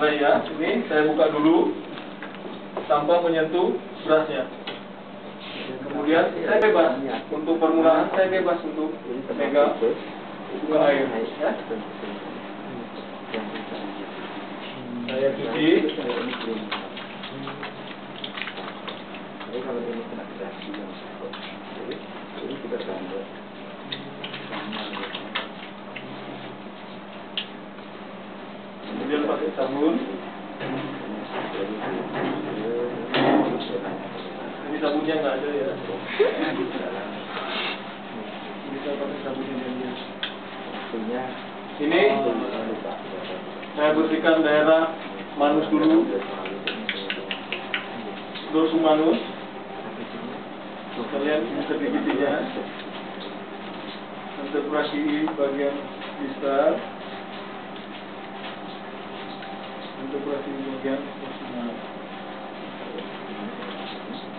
mulai ya. Ini saya buka dulu tanpa menyentuh berasnya. Kemudian saya bebas untuk permulaan, saya bebas untuk megang bunga air. Ya. Saya cuci. Kemudian pakai sabun. Ini sabunnya nggak ada ya. Bisa pakai sabunnya dia. Ini saya bersihkan daerah manus dulu, dorsum manus. Kalian bisa digitinya. Antebrachii bagian distal. Antebrachii bagian proximal.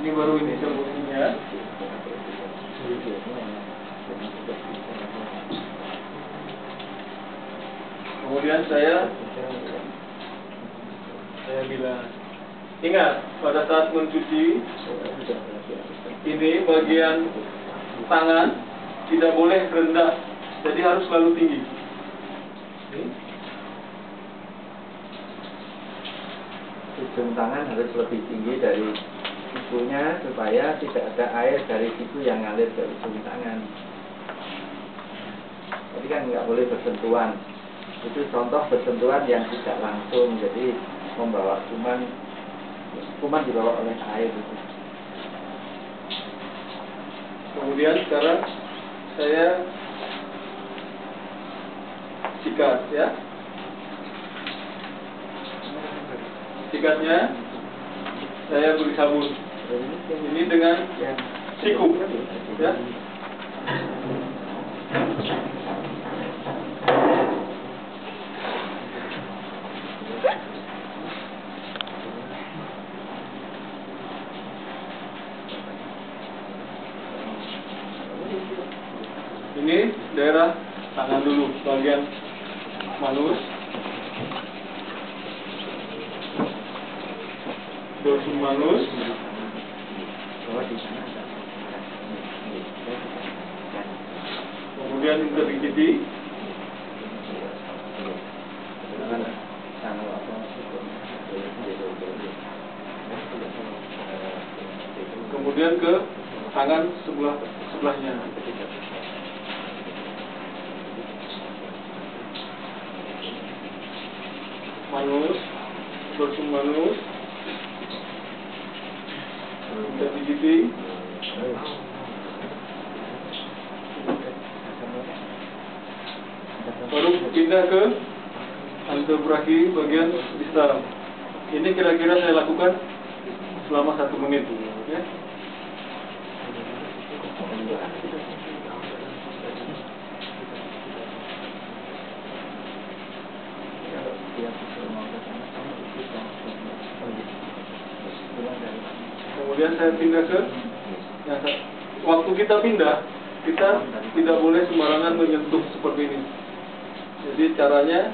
Ini baru ini sabunnya. Kemudian saya bilang, ingat pada saat mencuci ini bagian tangan tidak boleh rendah, jadi harus selalu tinggi. Ujung tangan harus lebih tinggi dari sikunya supaya tidak ada air dari siku yang ngalir ke ujung tangan. Jadi kan nggak boleh bersentuhan. Itu contoh bersentuhan yang tidak langsung, jadi membawa kuman dibawa oleh air itu. Kemudian sekarang saya sikat ya. Sikatnya saya beri sabun. Ini dengan siku ya. Ini daerah tangan dulu, bagian manus, dorsum manus. Kemudian interdigiti. Kemudian ke tangan sebelahnya. Manus, dorsum manus. Interdigiti. Baru pindah ke antebrachii bagian distal. Ini kira-kira saya lakukan selama 1 menit. Ya. Kemudian saya pindah ke waktu kita pindah, kita tidak boleh sembarangan menyentuh seperti ini. Jadi caranya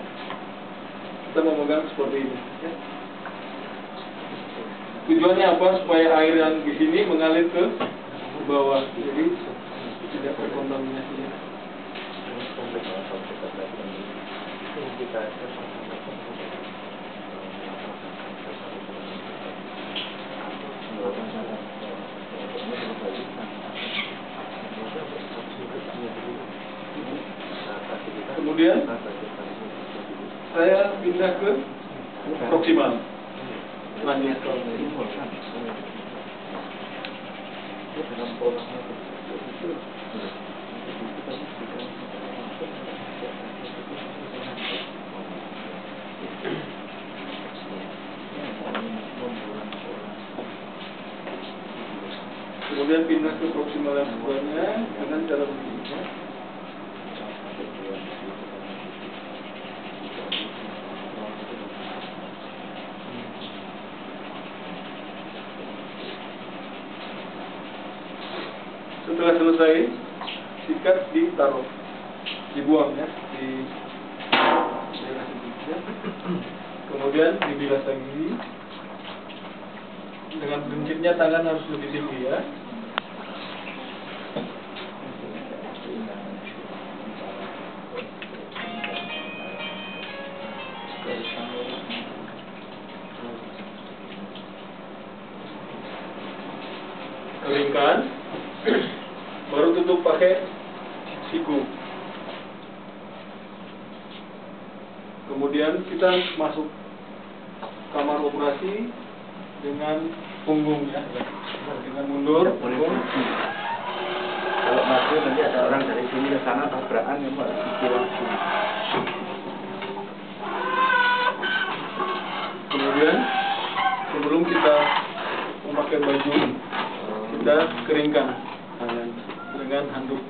kita memegang seperti ini. Ya. Tujuannya apa? Supaya air yang di sini mengalir ke bawah, jadi tidak terkontaminasi. Kemudian saya pindah ke proximal. Kemudian pindah ke proximal yang sebelahnya dengan cara begini. Setelah selesai, sikat ditaruh, dibuang ya di daerah situ. Ya. Kemudian dibilas lagi. Dengan prinsipnya tangan harus lebih tinggi ya. Keringkan, baru tutup pakai siku. Kemudian kita masuk kamar operasi dengan punggung ya, dengan mundur. Punggung. Kalau maju nanti ada orang dari sini ke sana tabrakan, kamu harus pikir langsung. Kemudian sebelum kita memakai baju, kita keringkan tangan dengan handuk.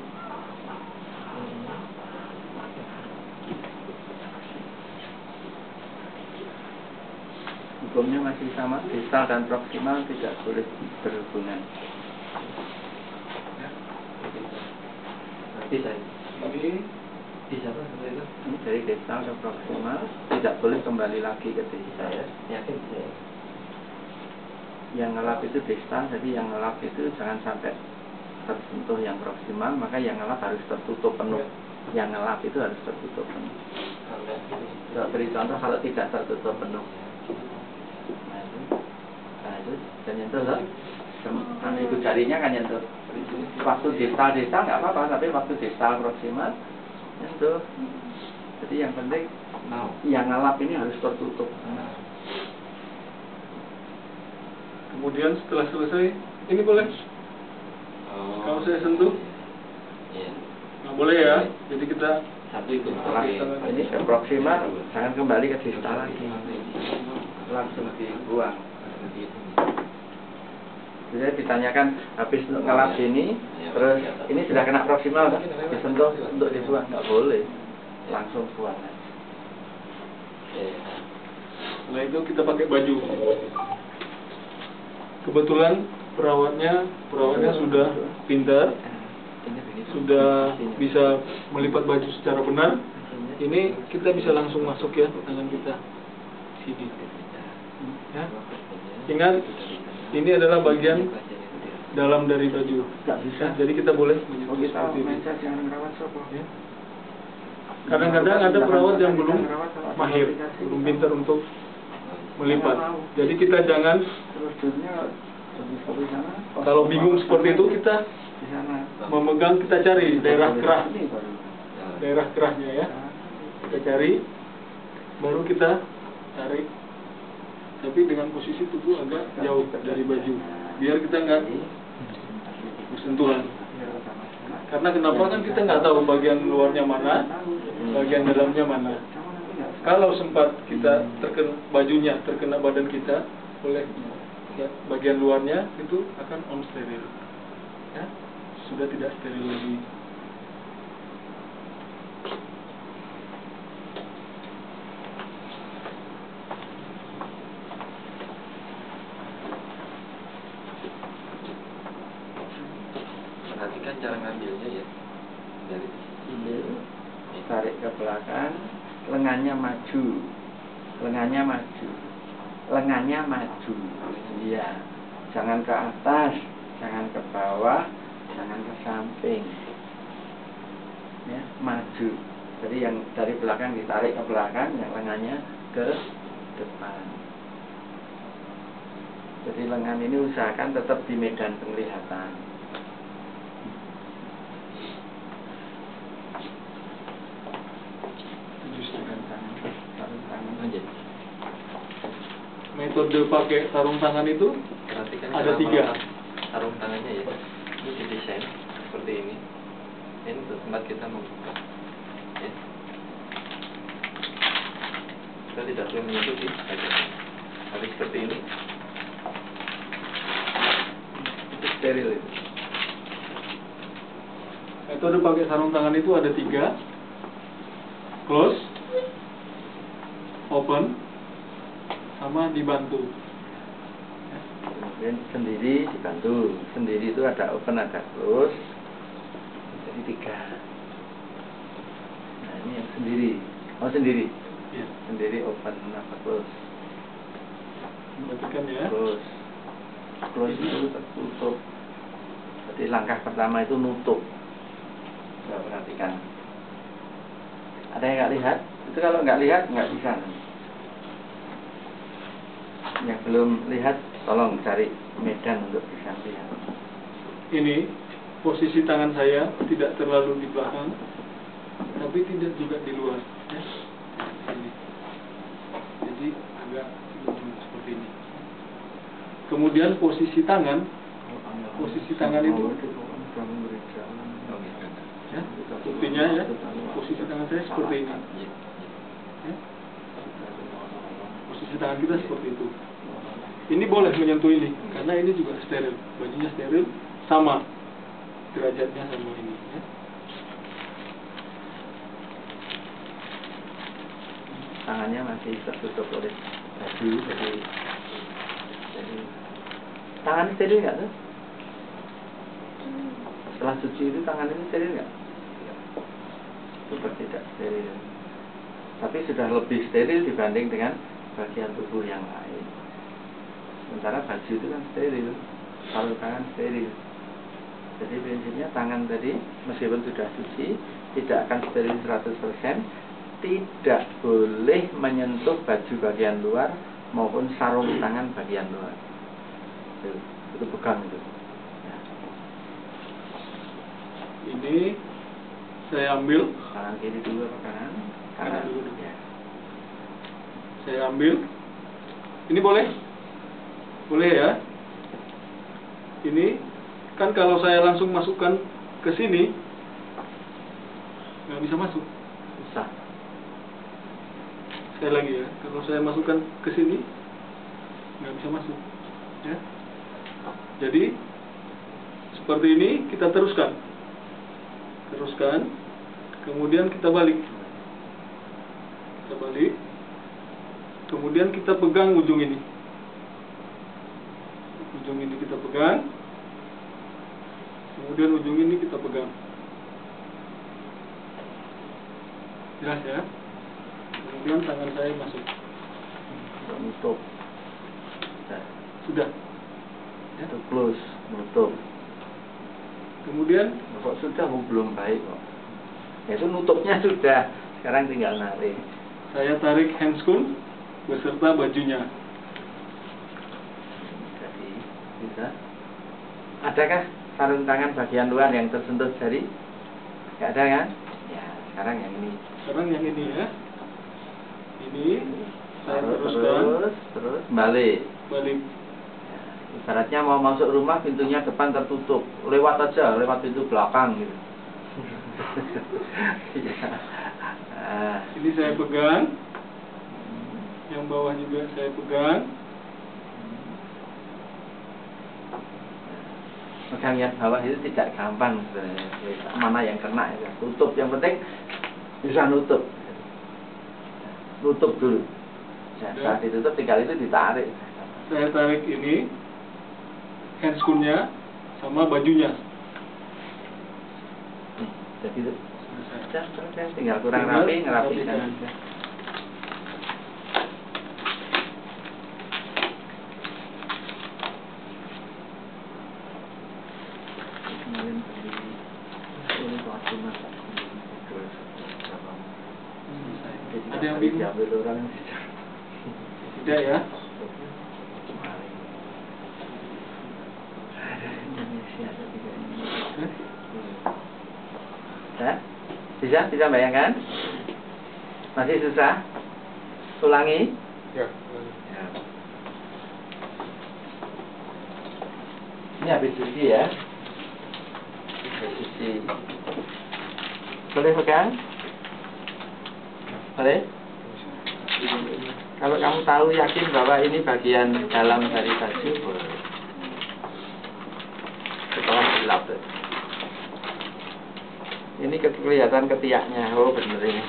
Hukumnya masih sama, distal dan proksimal tidak boleh berhubungan. Bisa. Ini Bisa apa seperti itu? Ini dari distal ke proksimal tidak boleh kembali lagi ke distal. Yakin saya. Yang ngelap itu distal, jadi yang ngelap itu jangan sampai tersentuh yang proksimal, maka yang ngelap harus tertutup penuh. Yang ngelap itu harus tertutup penuh. Coba beri contoh kalau tidak tertutup penuh. Nah itu dan nyentuh loh. Kan itu jarinya kan nyentuh. Waktu distal nggak apa-apa, tapi waktu distal proksimal nyentuh. Jadi yang penting yang ngelap ini harus tertutup. kemudian setelah selesai, ini boleh. Kalau saya sentuh, nggak boleh ya. Jadi kita ini ke proksimal, jangan kembali ke distal lagi, langsung dibuang. Jadi ditanyakan habis ngelap sini, terus ini sudah kena proksimal, disentuh untuk dibuang, nggak boleh, langsung buang. Setelah itu kita pakai baju. Kebetulan perawatnya sudah pintar, sudah bisa melipat baju secara benar. Ini kita bisa langsung masuk ya tangan kita sini. Ya. Ingat, ini adalah bagian dalam dari baju. Jadi kita boleh menyentuh seperti ini. Ya. Kadang-kadang ada perawat yang belum mahir, belum pintar untuk melipat. Jadi kita jangan, kalau bingung seperti itu, kita memegang, kita cari daerah kerahnya ya. Kita cari, baru kita tarik, tapi dengan posisi tubuh agak jauh dari baju, biar kita nggak bersentuhan. Karena kenapa, kan kita nggak tahu bagian luarnya mana, bagian dalamnya mana. Kalau sempat kita terkena bajunya, terkena badan kita, boleh ya, bagian luarnya itu akan on steril, ya, sudah tidak steril lagi. Perhatikan cara ngambilnya ya, dari Ambil, tarik ke belakang, lengannya maju, lengannya maju, iya, jangan ke atas, jangan ke bawah, jangan ke samping, ya, maju. Jadi yang dari belakang ditarik ke belakang, yang lengannya ke depan. Jadi lengan ini usahakan tetap di medan penglihatan. Metode pakai sarung tangan itu perhatikan ada cara 3. melepas sarung tangannya ya. Ini didesain seperti ini. Ini untuk tempat kita membuka. Ya. Kita tidak perlu menyentuh di bagian ini. Tapi seperti ini. Itu steril itu. Metode pakai sarung tangan itu ada 3. Close, open, sama dibantu. Kemudian sendiri dibantu. Sendiri itu ada open, ada close. Jadi 3. Nah ini yang sendiri. Oh sendiri. Iya. Sendiri open apa close? Perhatikan ya. Close itu tertutup. Jadi langkah pertama itu nutup. Coba perhatikan. Ada yang nggak lihat? Itu kalau nggak lihat nggak bisa. Yang belum lihat tolong cari medan untuk bisa lihat. Ini posisi tangan saya tidak terlalu di belakang, tapi tidak juga di luar. Ya. Ini. Jadi agak seperti ini. Kemudian posisi tangan itu, ya, buktinya ya, posisi tangan saya seperti ini. Ya. Posisi tangan kita seperti itu. Ini boleh menyentuh ini, karena ini juga steril, bajunya steril, sama derajatnya sama ini. Ya. Tangannya masih tertutup oleh baju, jadi tangan steril nggak tuh? Setelah suci itu tangan ini steril nggak? Super tidak steril. Tapi sudah lebih steril dibanding dengan bagian tubuh yang lain. Sementara baju itu kan steril, kalau tangan steril. Jadi prinsipnya tangan tadi meskipun sudah suci tidak akan steril 100%, tidak boleh menyentuh baju bagian luar maupun sarung tangan bagian luar. Itu pegang itu. Ya. Ini saya ambil Tangan kiri dulu apa kanan? Kanan dulu. Ya. Saya ambil. Ini boleh? Boleh ya? Ini kan kalau saya langsung masukkan ke sini nggak bisa masuk. Susah. Sekali lagi ya, kalau saya masukkan ke sini nggak bisa masuk. Ya. Jadi seperti ini kita teruskan, kemudian kita balik, kemudian kita pegang ujung ini kita pegang, kemudian ujung ini kita pegang. Jelas ya? Kemudian tangan saya masuk. Nutup. Sudah. Ya. Itu close, nutup. Kemudian Kok sudah, belum baik kok. Ya, itu nutupnya sudah. Sekarang tinggal narik. saya tarik handscoon beserta bajunya. Jadi bisa. Adakah sarung tangan bagian luar yang tersentuh jari? Nggak ada kan? Ya, sekarang yang ini. Sekarang yang ini ya. Ini saya teruskan. Terus balik. Ya, ibaratnya mau masuk rumah pintunya depan tertutup, lewat pintu belakang gitu. Ya. Nah. Ini saya pegang. Yang bawah juga saya pegang. Pegang yang bawah itu tidak gampang sebenarnya. Mana yang kena ya. Tutup, yang penting bisa nutup. Nutup dulu. Ya, saat ditutup tinggal itu ditarik. Saya tarik ini handscoon-nya sama bajunya. Jadi itu tinggal kurang rapi, ngerapikan. Ada yang bingung? Tidak ya? Ya? Bisa bayangkan? Masih susah? Ulangi? Ya. Ini habis cuci ya? Habis cuci. Boleh pegang? Boleh? Kalau kamu tahu yakin bahwa ini bagian dalam dari baju, boleh. Setelah dilap. Ini kelihatan ketiaknya. Oh, benar ini.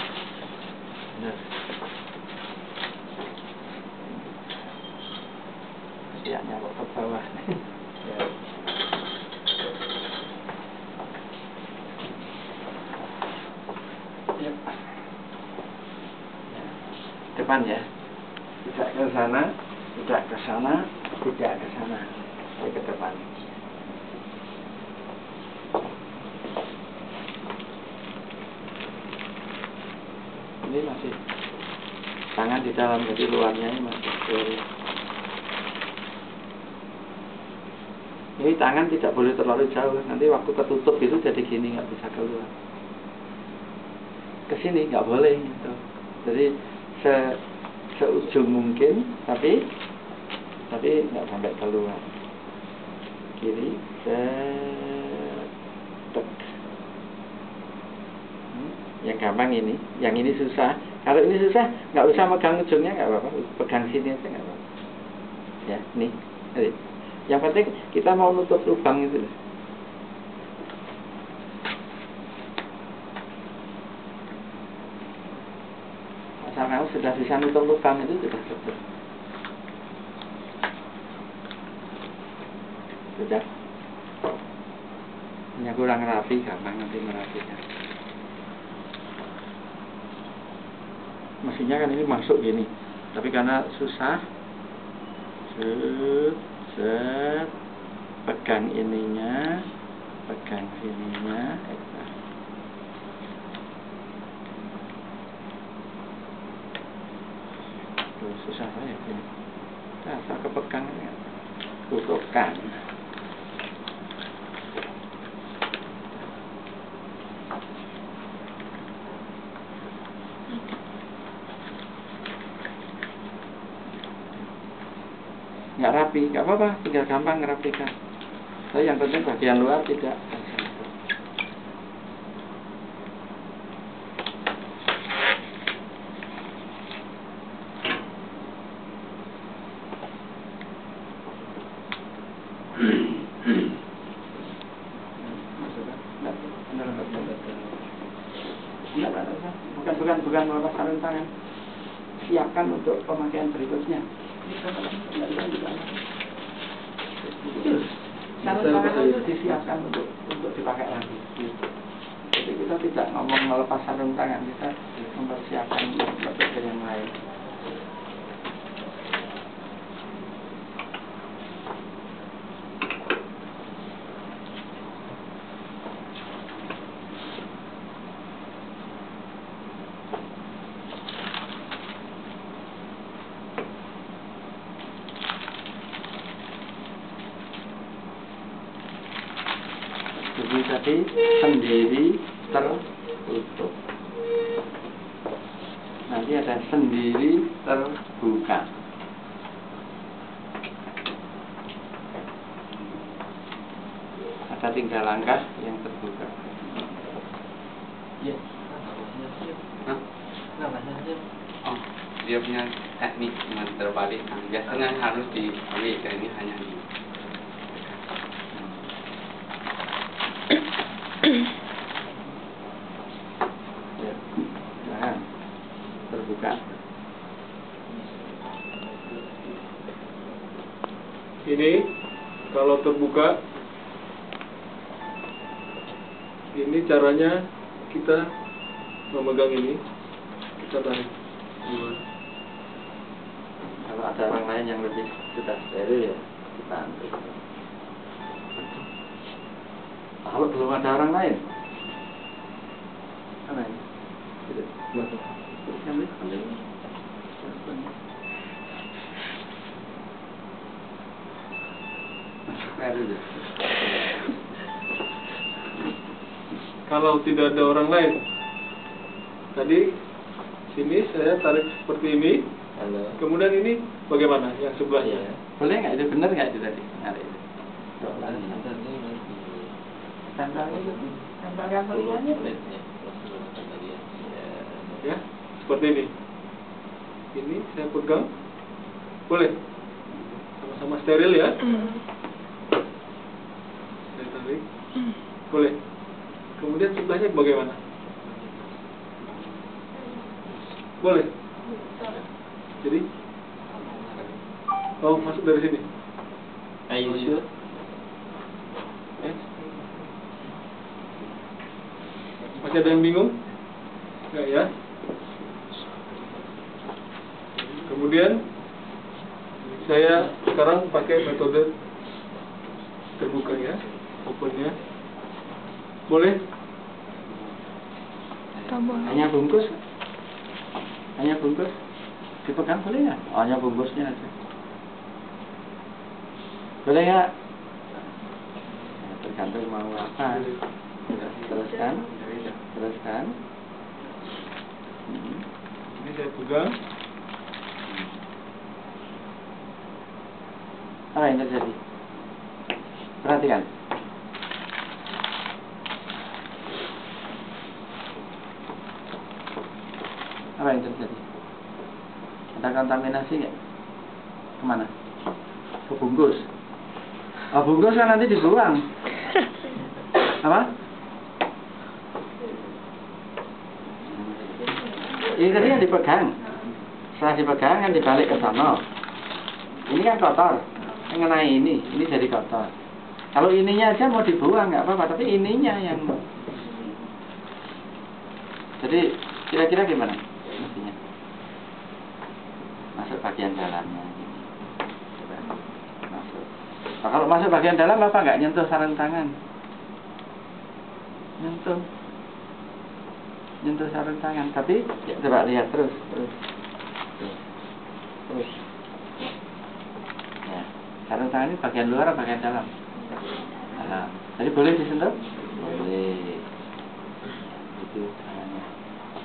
Benar. Ketiaknya kok ke bawah. Ya. Yep. depan ya. Tidak ke sana, tidak ke sana, tidak ke sana. Tapi ke depan. Ini masih tangan di dalam, jadi luarnya ini masih keluar. Ini tangan tidak boleh terlalu jauh, nanti waktu ketutup itu jadi gini, nggak bisa keluar. Kesini nggak boleh gitu. Jadi seujung mungkin, tapi nggak sampai keluar. Kiri, yang gampang ini, yang ini susah. Kalau ini susah, nggak usah megang ujungnya, nggak apa-apa, pegang sini aja nggak apa-apa. Ya, nih. Yang penting kita mau nutup lubang itu. Asal kamu sudah bisa nutup lubang itu sudah cukup. Sudah. Hanya kurang rapi, gampang nanti merapikan. Mestinya kan ini masuk gini, tapi karena susah, pegang ininya, pegang sininya, susah saya ini. Asal kepegang, tutupkan. Nggak rapi, nggak apa-apa, tinggal gampang ngerapikan. Tapi yang penting bagian luar tidak. Bukan melepas sarung tangan. Siapkan untuk pemakaian berikutnya. Sarung tangan itu disiapkan untuk dipakai lagi. Jadi kita tidak ngomong melepas sarung tangan, kita mempersiapkan untuk yang lain. Jadi tadi sendiri tertutup. Nanti ada sendiri terbuka. Ada 3 langkah yang terbuka. Iya. Oh, dia punya teknik terbalik. Biasanya harus dibalik, ini hanya di. Nah, terbuka. Ini kalau terbuka, ini caranya kita memegang ini, kita tarik keluar. Kalau ada orang lain yang lebih sudah steril ya, kita ambil. Kalau belum ada orang lain, mana ini? Ambil. Kalau tidak ada orang lain, tadi sini saya tarik seperti ini. Halo. Kemudian ini bagaimana? Yang sebelahnya? Iya. Boleh nggak itu, benar nggak itu tadi? Narik itu. Tempelkan tulisannya. Ya, seperti ini. Ini saya pegang, boleh? Sama-sama steril ya. Saya tarik, boleh. Kemudian sebelahnya bagaimana? Boleh. Jadi, oh masuk dari sini. Are you sure? Masih ada yang bingung? Enggak ya? Kemudian saya sekarang pakai metode terbuka ya, opennya. Boleh? Hanya bungkus? Hanya bungkus? Dipegang boleh nggak? Oh, hanya bungkusnya aja. Boleh nggak? Ya, tergantung mau apa. Teruskan. Teruskan. Ini saya pegang. Apa yang terjadi? Perhatikan. Apa yang terjadi? Ada kontaminasi nggak? Kemana? Ke bungkus. Oh, bungkus kan nanti dibuang. Apa? Ini tadi yang dipegang. Setelah dipegang kan dibalik ke sana. Ini kan kotor. Mengenai ini jadi kotor. Kalau ininya aja mau dibuang nggak apa-apa, tapi ininya yang. Jadi kira-kira gimana mestinya? Masuk bagian dalamnya. Coba. Masuk. Nah, kalau masuk bagian dalam apa nggak nyentuh sarung tangan? Nyentuh sarung tangan, tapi ya, coba lihat terus. Ya, sarung tangan ini bagian luar atau bagian dalam? Dalam. Jadi boleh disentuh? Boleh. Itu tangannya.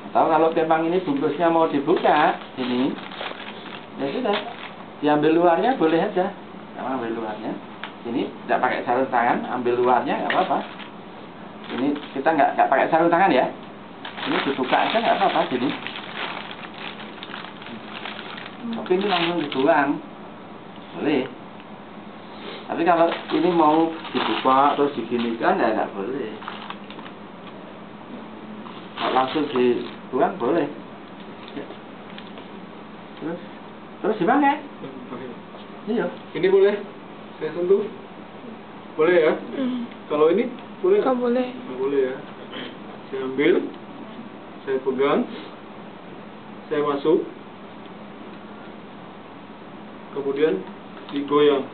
Atau kalau memang ini bungkusnya mau dibuka, ini, ya sudah, diambil luarnya boleh aja. Ambil luarnya. Ini tidak pakai sarung tangan, ambil luarnya nggak apa-apa. Ini kita nggak pakai sarung tangan ya. Ini dibuka aja nggak apa-apa jadi. Tapi ini langsung dibuang, boleh. Tapi kalau ini mau dibuka terus diginikan ya nggak boleh. Kalau langsung dibuang boleh. Ya. Terus dipakai. Iya. Ini boleh? Saya sentuh? Boleh ya? Kalau ini boleh? Nggak boleh. Nggak boleh ya. Saya ambil, saya pegang, saya masuk, kemudian digoyang.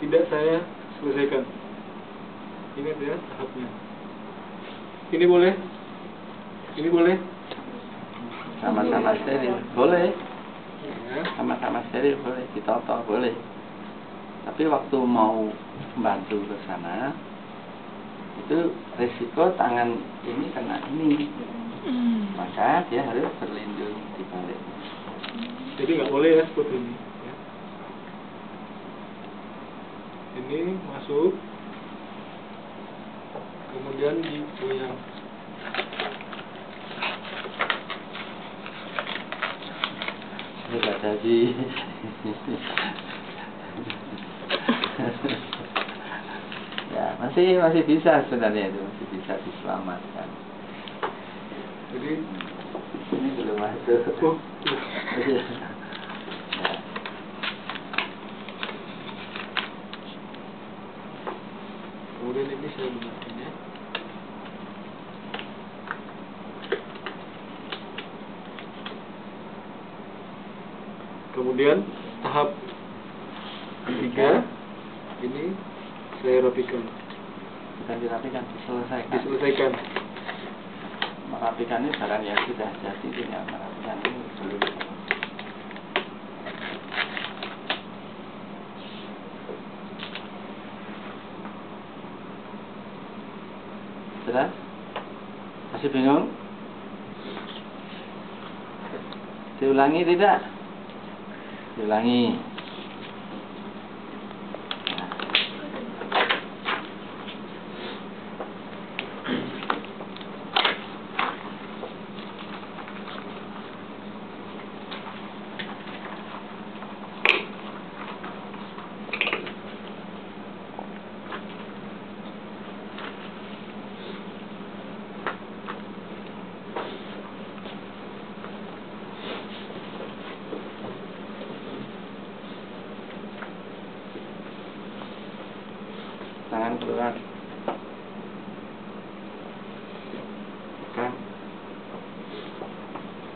Tidak saya selesaikan. Ini dia tahapnya. Ini boleh? Ini boleh? Sama-sama steril, boleh. Ya. Sama-sama steril boleh, ditoto boleh. Tapi waktu mau membantu ke sana, itu risiko tangan ini kena ini, maka dia harus berlindung di balik. Jadi nggak boleh ya seperti ini. Ya. Ini masuk, kemudian digoyang. Ini nggak jadi. Ya masih bisa sebenarnya itu, masih bisa diselamatkan. Jadi Ini belum masuk. oh, Ya. kemudian ini saya benarkan ya. Kemudian tahap ketiga ini saya rapikan. Bukan dirapikan, Diselesaikan. Merapikan ini barang yang sudah jadi, tinggal merapikan ini belum. Sudah? Masih bingung? Diulangi tidak? Diulangi. Tangan keluar. Pegang.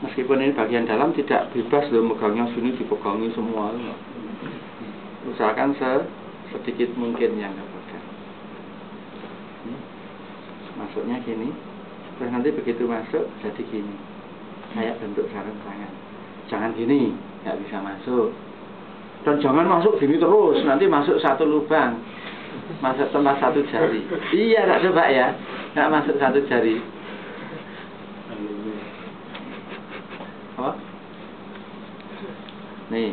Meskipun ini bagian dalam tidak bebas loh, megangnya sini dipegangi semua. Usahakan sedikit mungkin yang dipegang. Masuknya gini, terus nanti begitu masuk jadi gini, kayak bentuk sarung tangan. Jangan gini, nggak bisa masuk. Dan jangan masuk gini terus, nanti masuk satu lubang, masuk tempat satu jari. Iya, tak coba ya, nggak masuk satu jari. Apa? Nih,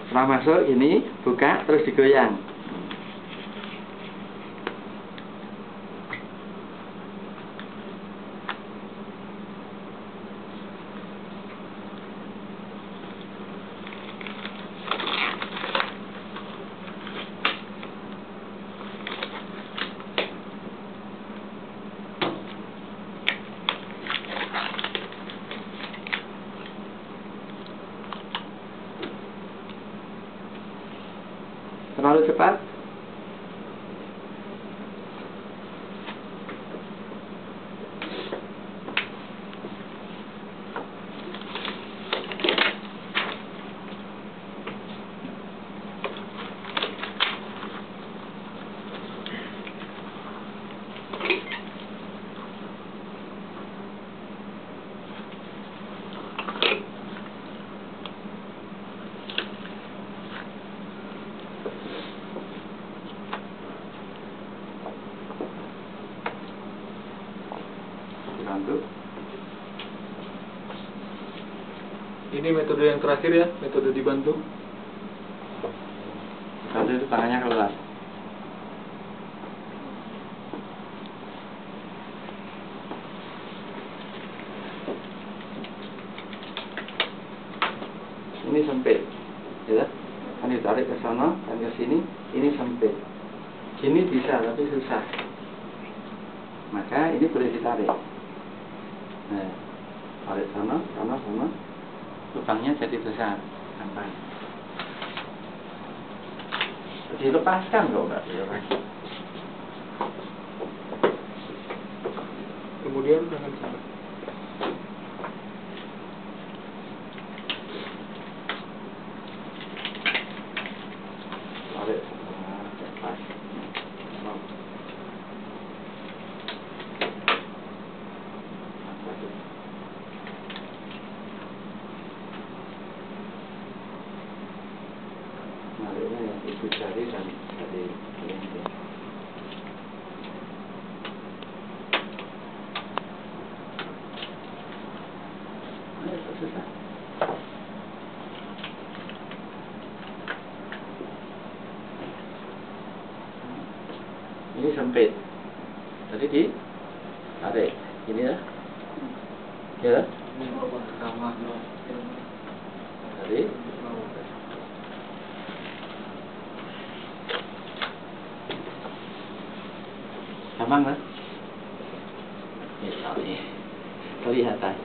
setelah masuk ini buka terus digoyang. Terlalu cepat? Dibantu. Ini metode yang terakhir ya, metode dibantu. Dibantu itu tangannya keluar. Ini sempit, ya, kan ditarik ke sana dan ke sini. Ini sempit. Gini bisa tapi susah. Maka ini boleh ditarik. Nah, tarik sana, lubangnya jadi besar, gampang. Dilepaskan kok enggak dilepas. Kemudian jangan sampai. Tarik, lepas. Nariknya yang ibu jari dan dari kelingking. Ayo, susah. Ini sempit. Tadi ditarik. Ini ya. Ya. Tadi. Gampang kan? Ya, kelihatan.